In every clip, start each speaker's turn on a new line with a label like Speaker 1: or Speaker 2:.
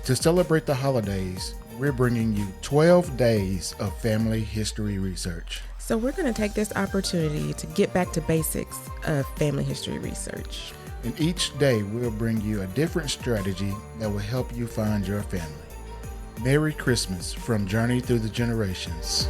Speaker 1: To celebrate the holidays, we're bringing you 12 days of family history research.
Speaker 2: So we're going to take this opportunity to get back to basics of family history research.
Speaker 1: And each day we'll bring you a different strategy that will help you find your family. Merry Christmas from Journey Through the Generations.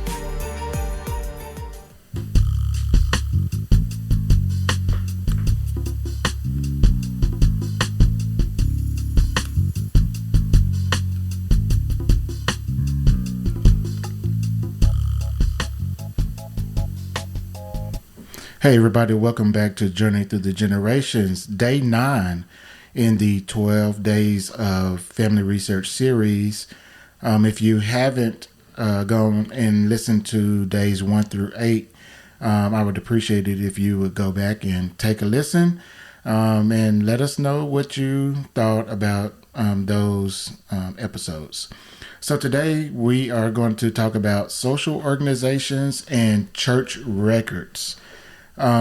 Speaker 1: Hey everybody, welcome back to Journey Through the Generations, day 9 in the 12 days of family research series. If you haven't gone and listened to days 1 through 8, I would appreciate it if you would go back and take a listen and let us know what you thought about those episodes. So today we are going to talk about social organizations and church records.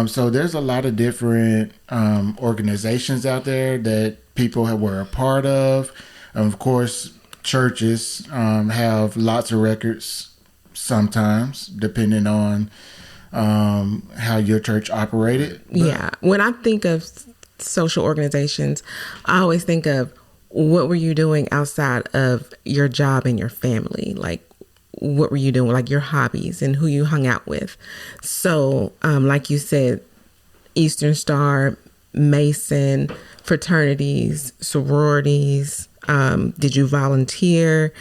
Speaker 1: So there's a lot of different organizations out there that people were a part of. Of course, churches have lots of records sometimes, depending on how your church operated.
Speaker 2: Yeah. When I think of social organizations, I always think of what were you doing outside of your job and your family? Like, what were you doing, like your hobbies and who you hung out with. So like you said, Eastern Star, Mason, fraternities, sororities, did you volunteer,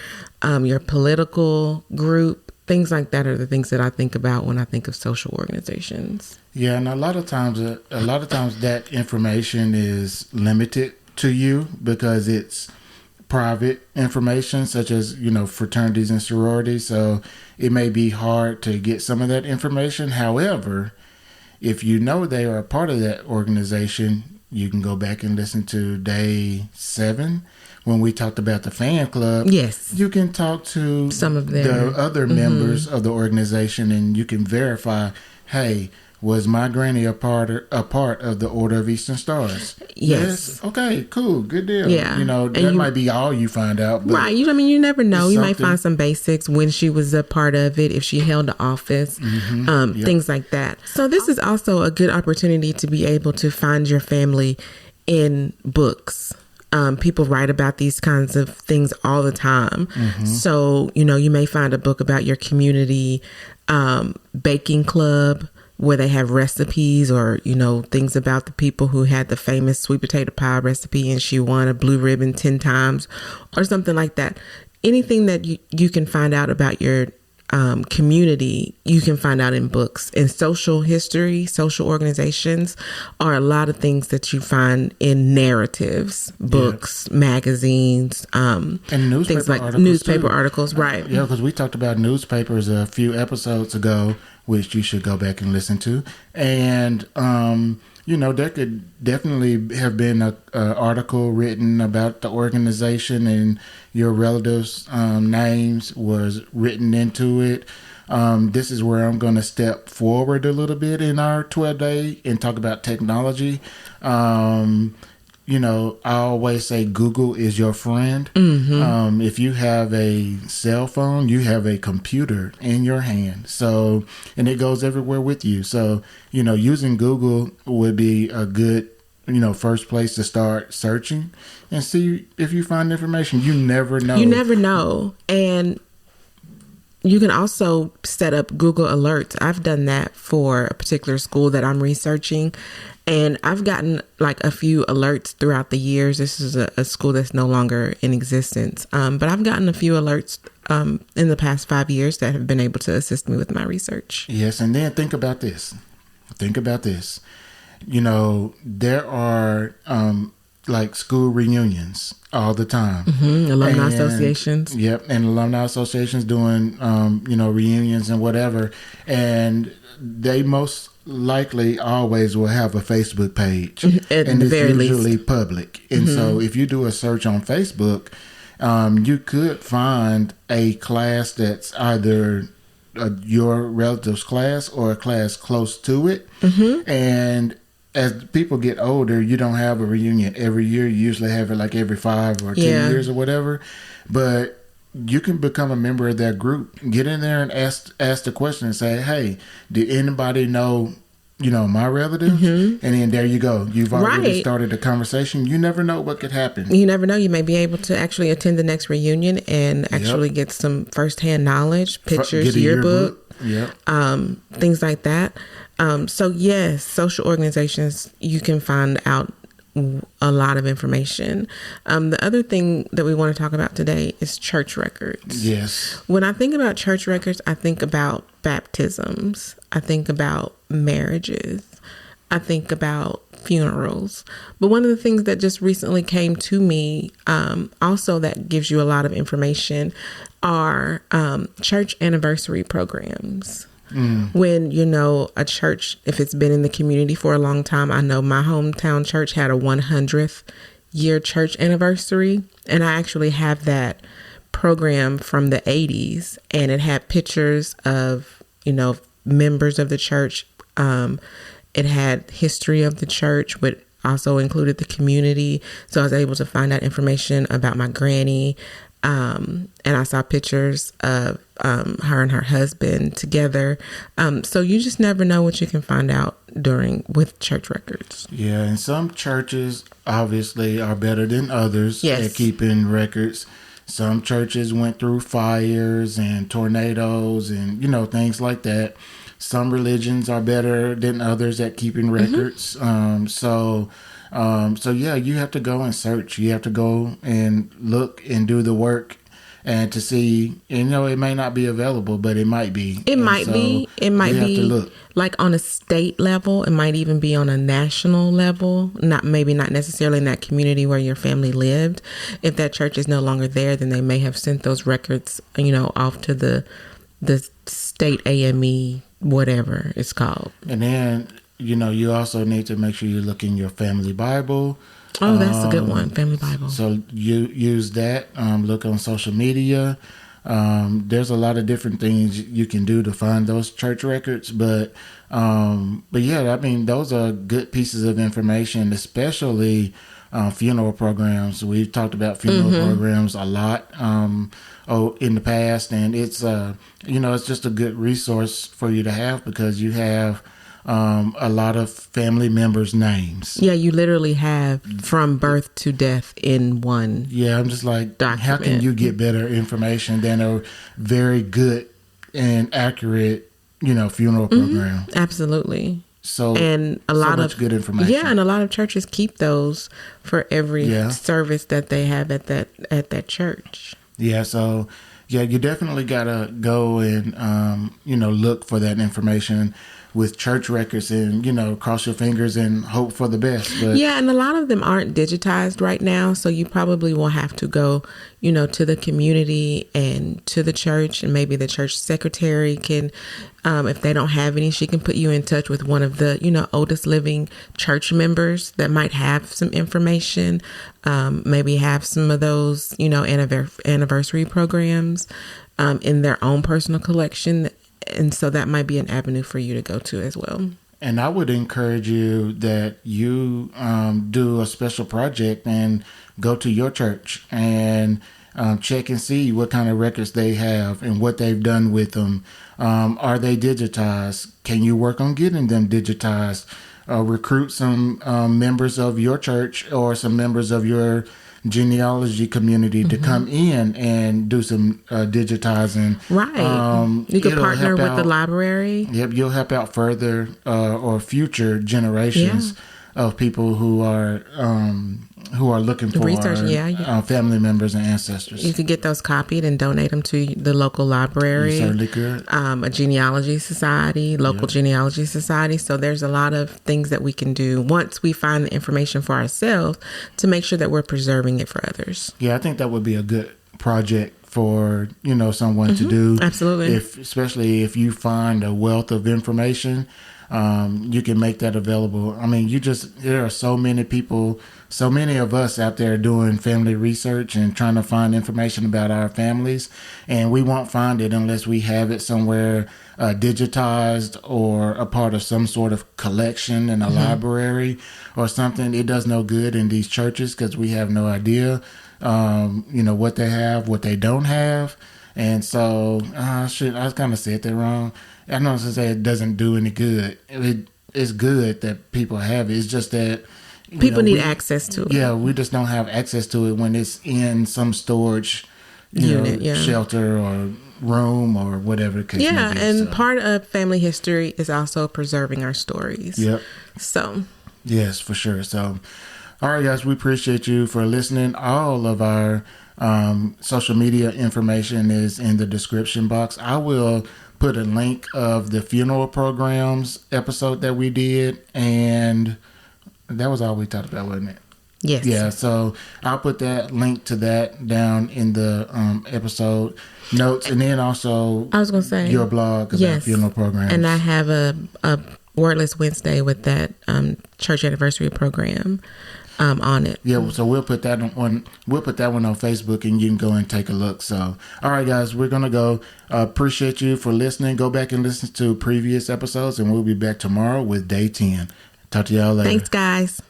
Speaker 2: your political group, things like that are the things that I think about when I think of social organizations.
Speaker 1: Yeah, and a lot of times that information is limited to you because it's private information, such as, fraternities and sororities. So it may be hard to get some of that information. However, if you know they are a part of that organization, you can go back and listen to day 7 when we talked about the fan club. Yes. You can talk to some of the other members of the organization and you can verify, hey, was my granny a part of the Order of Eastern Stars? Yes. Okay, cool. Good deal. Yeah. That might be all you find out. But
Speaker 2: right. You never know. You might find some basics when she was a part of it, if she held the office, things like that. So this is also a good opportunity to be able to find your family in books. People write about these kinds of things all the time. So, you may find a book about your community baking club, where they have recipes or, things about the people who had the famous sweet potato pie recipe and she won a blue ribbon 10 times or something like that. Anything that you can find out about your community, you can find out in books. And social history, social organizations are a lot of things that you find in narratives, books, magazines, and newspaper things like articles newspaper articles, right?
Speaker 1: Yeah, because we talked about newspapers a few episodes ago, which you should go back and listen to. And, there could definitely have been an article written about the organization and your relatives' names was written into it. This is where I'm going to step forward a little bit in our 12-day and talk about technology. I always say Google is your friend. If you have a cell phone, you have a computer in your hand. So, and it goes everywhere with you. So, using Google would be a good, first place to start searching and see if you find information. You never know.
Speaker 2: You never know. And you can also set up Google Alerts. I've done that for a particular school that I'm researching. And I've gotten like a few alerts throughout the years. This is a school that's no longer in existence. But I've gotten a few alerts in the past 5 years that have been able to assist me with my research.
Speaker 1: Yes. And then think about this. There are like school reunions all the time.
Speaker 2: Alumni associations.
Speaker 1: Yep. And alumni associations doing, reunions and whatever. And they most likely always will have a Facebook page. And it's usually public. And so if you do a search on Facebook, you could find a class that's either your relative's class or a class close to it. And as people get older, you don't have a reunion every year. You usually have it like every 5 or 10 years or whatever. But you can become a member of that group. Get in there and ask the question and say, hey, did anybody know, my relatives? And then there you go. You've already started a conversation. You never know what could happen.
Speaker 2: You never know. You may be able to actually attend the next reunion and actually get some firsthand knowledge, pictures, yearbook. Things like that. So yes, social organizations, you can find out a lot of information. The other thing that we want to talk about today is church records.
Speaker 1: Yes.
Speaker 2: When I think about church records, I think about baptisms. I think about marriages. I think about funerals. But one of the things that just recently came to me, also that gives you a lot of information, are church anniversary programs. When, a church, if it's been in the community for a long time, I know my hometown church had a 100th year church anniversary. And I actually have that program from the 80s. And it had pictures of, members of the church. It had history of the church, but also included the community. So I was able to find out information about my granny. And I saw pictures of her and her husband together. So you just never know what you can find out with church records.
Speaker 1: Yeah, and some churches obviously are better than others at keeping records. Some churches went through fires and tornadoes and, things like that. Some religions are better than others at keeping records. So yeah, you have to go and search. You have to go and look and do the work, and to see. It may not be available, but it might be. It might be
Speaker 2: like on a state level. It might even be on a national level. Not necessarily in that community where your family lived. If that church is no longer there, then they may have sent those records, off to the state AME, whatever it's called.
Speaker 1: And then, you also need to make sure you look in your family Bible.
Speaker 2: Oh, that's a good one, family Bible.
Speaker 1: So you use that. Look on social media. There's a lot of different things you can do to find those church records. But yeah, those are good pieces of information, especially funeral programs. We've talked about funeral programs a lot in the past, and it's it's just a good resource for you to have, because you have a lot of family members' names.
Speaker 2: Yeah, you literally have from birth to death in one.
Speaker 1: Yeah, I'm just like,
Speaker 2: document.
Speaker 1: How can you get better information than a very good and accurate, funeral program?
Speaker 2: Absolutely.
Speaker 1: And a lot of good information.
Speaker 2: Yeah, and a lot of churches keep those for every service that they have at that church.
Speaker 1: Yeah, so you definitely gotta go and look for that information with church records, and cross your fingers and hope for the best. But
Speaker 2: and a lot of them aren't digitized right now, so you probably will have to go to the community and to the church, and maybe the church secretary can, if they don't have any, she can put you in touch with one of the oldest living church members that might have some information, maybe have some of those anniversary programs in their own personal collection. And so that might be an avenue for you to go to as well.
Speaker 1: And I would encourage you that you do a special project and go to your church and check and see what kind of records they have and what they've done with them. Are they digitized? Can you work on getting them digitized? Recruit some members of your church or some members of your genealogy community to come in and do some digitizing.
Speaker 2: Right. You could partner with the library.
Speaker 1: Yep. You'll help out further or future generations of people who are looking for family members and ancestors.
Speaker 2: You could get those copied and donate them to the local library.
Speaker 1: You certainly could.
Speaker 2: A genealogy society, local genealogy society. So there's a lot of things that we can do once we find the information for ourselves to make sure that we're preserving it for others.
Speaker 1: Yeah, I think that would be a good project for someone to do.
Speaker 2: Absolutely.
Speaker 1: Especially if you find a wealth of information. you can make that available. I mean, there are so many people, so many of us out there doing family research and trying to find information about our families, and we won't find it unless we have it somewhere digitized or a part of some sort of collection in a library or something. It does no good in these churches because we have no idea, what they have, what they don't have. And so, I kind of said that wrong. I know to say it doesn't do any good. It's good that people have it. It's just that
Speaker 2: people need access to it.
Speaker 1: Yeah, we just don't have access to it when it's in some storage unit, shelter or room or whatever.
Speaker 2: Part of family history is also preserving our stories.
Speaker 1: Yep.
Speaker 2: So.
Speaker 1: Yes, for sure. So, all right, guys, we appreciate you for listening. All of our social media information is in the description box. I will put a link of the funeral programs episode that we did, and that was all we talked about, wasn't it?
Speaker 2: Yes.
Speaker 1: Yeah, so I'll put that link to that down in the episode notes, and then also
Speaker 2: I was going to say
Speaker 1: your blog about funeral programs.
Speaker 2: And I have a Wordless Wednesday with that church anniversary program on it.
Speaker 1: Yeah, so we'll put that on Facebook, and you can go and take a look. So, all right, guys, we're gonna go. Appreciate you for listening. Go back and listen to previous episodes, and we'll be back tomorrow with day 10. Talk to y'all later.
Speaker 2: Thanks, guys.